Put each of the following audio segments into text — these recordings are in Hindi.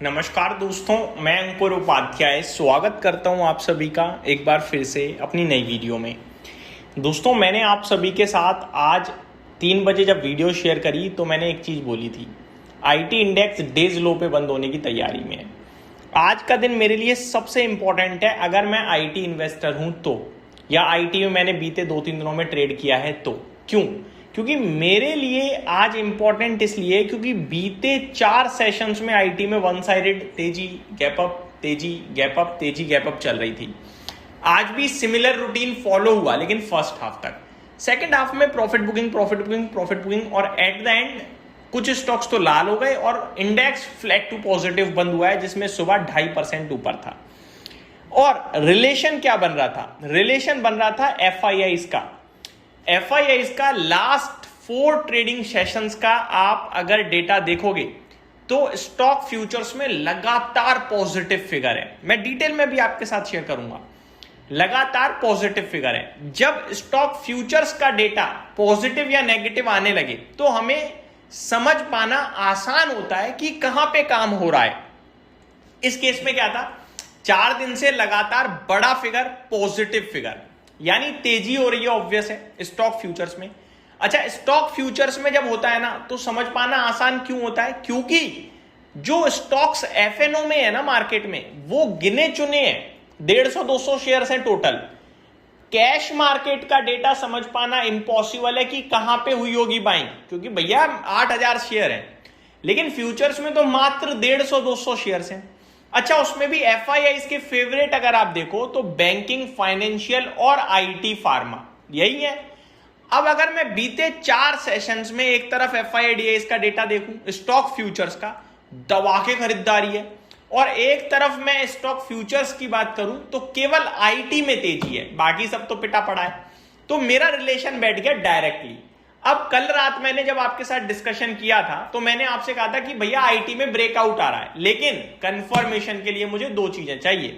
नमस्कार दोस्तों, मैं अंकुर उपाध्याय स्वागत करता हूं आप सभी का एक बार फिर से अपनी नई वीडियो में। दोस्तों, मैंने आप सभी के साथ आज 3 बजे जब वीडियो शेयर करी तो मैंने एक चीज़ बोली थी, आईटी इंडेक्स डेज लो पे बंद होने की तैयारी में है। आज का दिन मेरे लिए सबसे इंपॉर्टेंट है अगर मैं आईटी इन्वेस्टर हूं तो, या आईटी में मैंने बीते 2-3 दिनों में ट्रेड किया है तो। क्यों? क्योंकि मेरे लिए आज इंपॉर्टेंट इसलिए क्योंकि बीते 4 सेशंस में आईटी में वन साइडेड तेजी गैप अप, तेजी गैप अप, तेजी गैप अप चल रही थी। आज भी सिमिलर रूटीन फॉलो हुआ, लेकिन फर्स्ट हाफ तक। सेकंड हाफ में प्रॉफिट बुकिंग और एट द एंड कुछ स्टॉक्स तो लाल हो गए और इंडेक्स फ्लैट टू पॉजिटिव बंद हुआ है, जिसमें सुबह 2.5% ऊपर था। और रिलेशन क्या बन रहा था? रिलेशन बन रहा था एफआईआई का लास्ट 4 ट्रेडिंग सेशंस का आप अगर डेटा देखोगे तो स्टॉक फ्यूचर्स में लगातार पॉजिटिव फिगर है। मैं डिटेल में भी आपके साथ शेयर करूंगा। लगातार पॉजिटिव फिगर है। जब स्टॉक फ्यूचर्स का डेटा पॉजिटिव या नेगेटिव आने लगे तो हमें समझ पाना आसान होता है कि कहां पे काम हो रहा है। इस केस में क्या था? 4 दिन से लगातार बड़ा फिगर, पॉजिटिव फिगर, यानी तेजी हो रही है। ऑब्वियस है स्टॉक फ्यूचर्स में। अच्छा, स्टॉक फ्यूचर्स में जब होता है ना तो समझ पाना आसान क्यों होता है? क्योंकि जो स्टॉक्स एफएनओ में है ना मार्केट में, वो गिने चुने हैं, 150-200 शेयर्स हैं टोटल। कैश मार्केट का डेटा समझ पाना इम्पॉसिबल है कि कहां पे हुई होगी बाइंग, क्योंकि भैया 8000 शेयर है, लेकिन फ्यूचर्स में तो मात्र 150-200 शेयर्स हैं। अच्छा, उसमें भी एफआईआई के फेवरेट अगर आप देखो तो बैंकिंग, फाइनेंशियल और आईटी, फार्मा, यही है। अब अगर मैं बीते 4 सेशंस में एक तरफ एफआईआई का डेटा देखूं, स्टॉक फ्यूचर्स का दबा के खरीदारी है, और एक तरफ मैं स्टॉक फ्यूचर्स की बात करूं तो केवल आईटी में तेजी है, बाकी सब तो पिटा पड़ा है। तो मेरा रिलेशन बैठ गया डायरेक्टली। अब कल रात मैंने जब आपके साथ डिस्कशन किया था तो मैंने आपसे कहा था कि भैया आईटी में ब्रेकआउट आ रहा है, लेकिन कंफर्मेशन के लिए मुझे 2 चीजें चाहिए।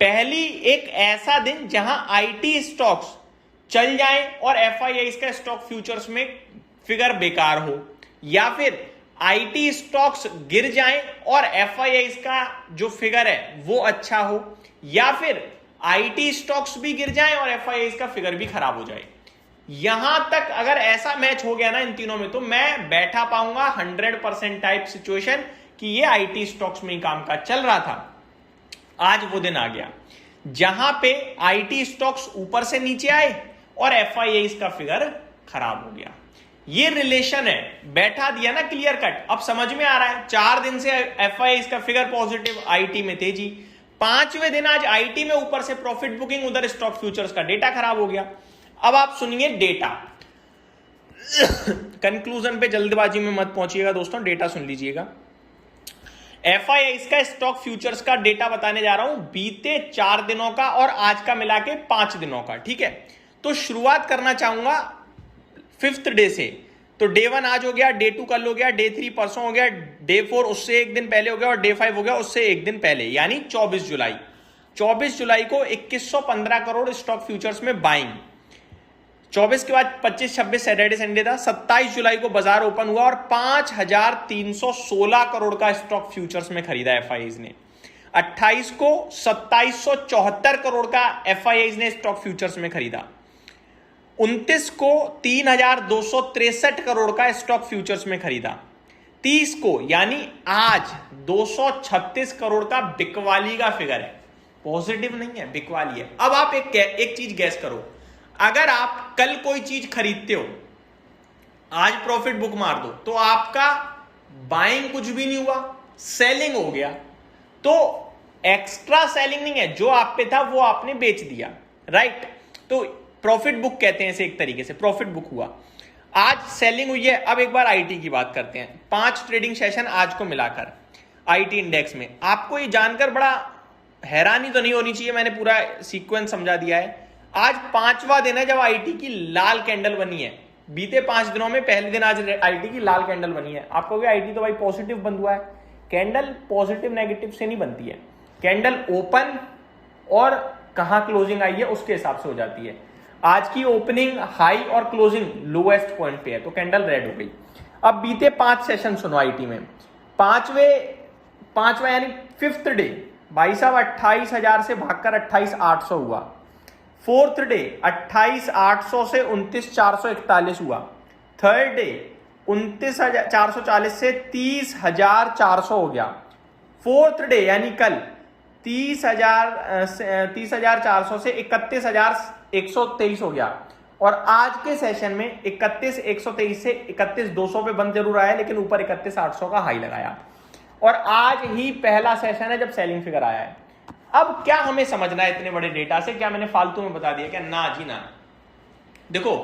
पहली, एक ऐसा दिन जहां आईटी स्टॉक्स चल जाएं और एफआईआई का स्टॉक फ्यूचर्स में फिगर बेकार हो, या फिर आईटी स्टॉक्स गिर जाएं और एफआईआई का जो फिगर है वो अच्छा हो, या फिर आईटी स्टॉक्स भी गिर जाएं और एफआईआई का फिगर भी खराब हो जाए। यहां तक अगर ऐसा मैच हो गया ना इन तीनों में, तो मैं बैठा पाऊंगा 100% टाइप सिचुएशन कि ये आईटी स्टॉक्स में ही काम काज चल रहा था। आज वो दिन आ गया जहां पे आईटी स्टॉक्स ऊपर से नीचे आए और एफआईआई का फिगर खराब हो गया। ये रिलेशन है, बैठा दिया ना क्लियर कट। अब समझ में आ रहा है। 4 दिन से एफआईआई का फिगर पॉजिटिव, आईटी में तेजी। 5वें दिन आज आईटी में ऊपर से प्रॉफिट बुकिंग, उधर स्टॉक फ्यूचर्स का डेटा खराब हो गया। अब आप सुनिए डेटा। कंक्लूजन पे जल्दबाजी में मत पहुंचिएगा दोस्तों, डेटा सुन लीजिएगा। एफआईआई का स्टॉक फ्यूचर्स का डेटा बताने जा रहा हूं, बीते 4 दिनों का और आज का मिला के 5 दिनों का। ठीक है, तो शुरुआत करना चाहूंगा 5th डे से। तो डे 1 आज हो गया, डे 2 कल हो गया, डे 3 परसों हो गया, डे 4 उससे एक दिन पहले हो गया, और डे 5 हो गया उससे एक दिन पहले, यानी 24 जुलाई। 24 जुलाई को 2115 करोड़ स्टॉक फ्यूचर्स में बाइंग। 24 के बाद 25-26 सैटरडे संडे था। 27 जुलाई को बाजार ओपन हुआ और 5316 करोड़ का स्टॉक फ्यूचर्स में खरीदा एफआईआई ने। 28 को 2774 करोड़ का एफआईआई ने स्टॉक फ्यूचर्स में खरीदा। 29 को 3263 करोड़ का स्टॉक फ्यूचर्स में खरीदा। 30 को यानी आज 236 करोड़ का बिकवाली का फिगर है। पॉजिटिव नहीं है, बिकवाली है। अब आप एक चीज गैस करो, अगर आप कल कोई चीज खरीदते हो, आज प्रॉफिट बुक मार दो, तो आपका बाइंग कुछ भी नहीं हुआ, सेलिंग हो गया। तो एक्स्ट्रा सेलिंग नहीं है, जो आप पे था वो आपने बेच दिया, राइट? तो प्रॉफिट बुक कहते हैं इसे, एक तरीके से प्रॉफिट बुक हुआ। आज सेलिंग हुई है। अब एक बार आईटी की बात करते हैं। 5 ट्रेडिंग सेशन आज को मिलाकर आईटी इंडेक्स में। आपको ये जानकर बड़ा हैरानी तो नहीं होनी चाहिए, मैंने पूरा सीक्वेंस समझा दिया है। आज 5वां दिन है जब आईटी की लाल कैंडल बनी है। बीते 5 दिनों में पहले दिन आज आईटी की लाल कैंडल बनी है। आपको भी आईटी तो भाई पॉजिटिव बंद हुआ है। कैंडल पॉजिटिव नेगेटिव से नहीं बनती है, कैंडल ओपन और कहां क्लोजिंग आई है उसके हिसाब से हो जाती है। आज की ओपनिंग हाई और क्लोजिंग लोएस्ट पॉइंट पे है, तो कैंडल रेड हो गई। अब बीते 5 सेशन सुनो आईटी में। 5वें 5वां यानी 5th डे भाई साहब 28,000 से भागकर 28,800 हुआ। 4th डे 28,800 से 29,441 हुआ। 3rd डे 29,440 से 30,400 हो गया। 4th डे यानी कल 30,400 से 31,123 हो गया। और आज के सेशन में 31,123 से 31,200 पे बंद जरूर आया, लेकिन ऊपर 31,800 का हाई लगाया। और आज ही पहला सेशन है जब सेलिंग फिगर आया है। अब क्या हमें समझना है इतने बड़े डेटा से? क्या मैंने फालतू में बता दिया क्या? ना जी ना। देखो,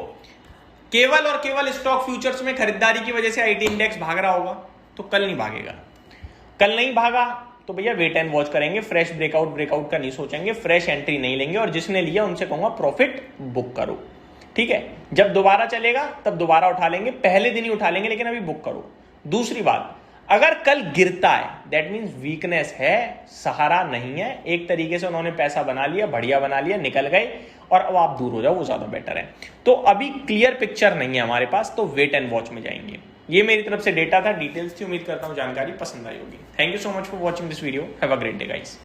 केवल और केवल स्टॉक फ्यूचर्स में खरीदारी की वजह से आईटी इंडेक्स भाग रहा होगा तो कल नहीं भागेगा। कल नहीं भागा तो भैया वेट एंड वॉच करेंगे, फ्रेश ब्रेकआउट का नहीं सोचेंगे, फ्रेश एंट्री नहीं लेंगे, और जिसने लिया उनसे कहूंगा प्रॉफिट बुक करो। ठीक है, जब दोबारा चलेगा तब दोबारा उठा लेंगे, पहले दिन ही उठा लेंगे, लेकिन अभी बुक करो। दूसरी बात, अगर कल गिरता है दैट मीन्स वीकनेस है, सहारा नहीं है। एक तरीके से उन्होंने पैसा बना लिया, बढ़िया बना लिया, निकल गए, और अब आप दूर हो जाओ, वो ज्यादा बेटर है। तो अभी क्लियर पिक्चर नहीं है हमारे पास, तो वेट एंड वॉच में जाएंगे। ये मेरी तरफ से डेटा था, डिटेल्स थी। उम्मीद करता हूं जानकारी पसंद आई होगी। Thank you so much for watching this video. Have a great day guys.